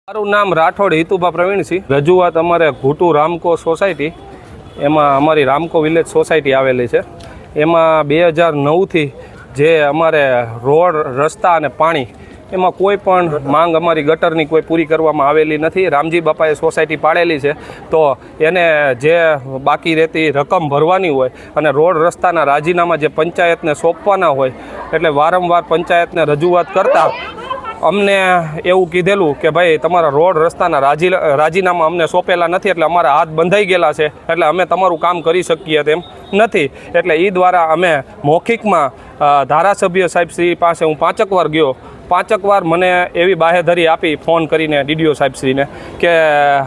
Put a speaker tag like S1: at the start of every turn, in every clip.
S1: મારું નામ રાઠોડ હિતુભા પ્રવીણસિંહ। રજૂઆત અમારે ઘૂટુ રામકો સોસાયટી, એમાં અમારી રામકો વિલેજ સોસાયટી આવેલી છે। એમાં 2009થી જે અમારે રોડ, રસ્તા અને પાણી એમાં કોઈ પણ માંગ અમારી ગટરની કોઈ પૂરી કરવામાં આવેલી નથી। રામજી બાપાએ સોસાયટી પાડેલી છે, તો એને જે બાકી રહેતી રકમ ભરવાની હોય અને રોડ રસ્તાના રાજીનામા જે પંચાયતને સોંપવાના હોય, એટલે વારંવાર પંચાયતને રજૂઆત કરતાં અમને એવું કીધેલું કે ભાઈ તમારા રોડ રસ્તાના રાજીનામા અમને સોંપેલા નથી, એટલે અમારા હાથ બંધાઈ ગયેલા છે, એટલે અમે તમારું કામ કરી શકીએ તેમ નથી। એટલે એ દ્વારા અમે મૌખિકમાં ધારાસભ્ય સાહેબ શ્રી પાસે હું 5 વાર ગયો। 5 વાર મને એવી બાહેધરી આપી ફોન કરીને ડીડીઓ સાહેબશ્રીને કે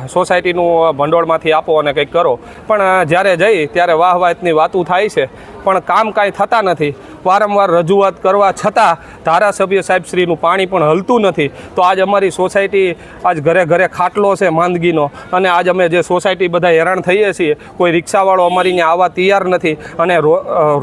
S1: સોસાયટીનું ભંડોળમાંથી આપો અને કંઈક કરો, પણ જ્યારે જઈ ત્યારે વાહવાતની વાતું થાય છે, પણ કામ કાંઈ થતા નથી। વારંવાર રજૂઆત કરવા છતાં ધારાસભ્ય સાહેબશ્રીનું પાણી પણ હલતું નથી। તો આજ અમારી સોસાયટી આજ ઘરે ઘરે ખાટલો છે માંદગીનો, અને આજ અમે જે સોસાયટી બધા હેરાન થઈએ છીએ, કોઈ રિક્ષાવાળો અમારી ત્યાં આવવા તૈયાર નથી, અને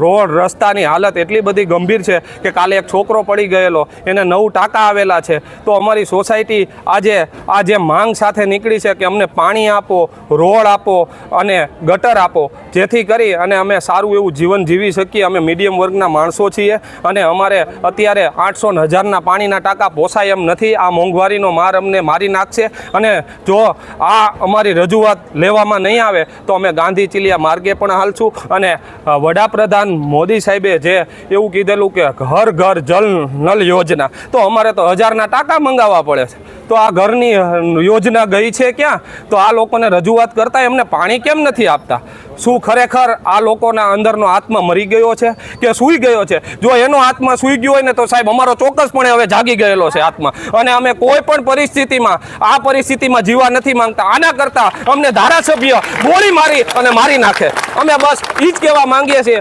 S1: રોડ રસ્તાની હાલત એટલી બધી ગંભીર છે કે કાલે એક છોકરો પડી ગયેલો, એને 9 ટાંકા આવેલા છે। તો અમારી સોસાયટી આ જે માંગ સાથે નીકળી છે કે અમને પાણી આપો, રોડ આપો અને ગટર આપો, જેથી કરી અને અમે સારું એવું જીવન જીવી શકીએ। અમે મીડિયમ વર્ગના માણસો છીએ અને અમારે અત્યારે 800 ને 1000ના પાણીના ટાંકા પોસાય એમ નથી। આ મોંઘવારીનો માર અમને મારી નાખશે, અને જો આ અમારી રજૂઆત લેવામાં નહીં આવે તો અમે ગાંધી ચીલિયા માર્ગે પણ હાલશું। અને વડાપ્રધાન મોદી સાહેબે જે એવું કીધેલું કે ઘર ઘર જલ નલ યોજના, તો અમારે તો 1000ના ટાંકા મંગાવવા પડે છે। તો આ ઘરની યોજના ગઈ છે ક્યાં? તો આ લોકોને રજૂઆત કરતાં એમને પાણી કેમ નથી આપતા? શું ખરેખર આ લોકોના અંદરનો આત્મા મરી ગયો છે કે સૂઈ ગયો છે? જો એનો આત્મા સૂઈ ગયો હોય ને તો સાહેબ અમારો ચોક્કસપણે હવે જાગી ગયેલો છે આત્મા, અને અમે કોઈ પણ પરિસ્થિતિમાં આ પરિસ્થિતિમાં જીવવા નથી માંગતા। આના કરતાં અમને ધારાસભ્ય ગોળી મારી અને મારી નાખે, અમે બસ એ જ કહેવા માંગીએ છીએ।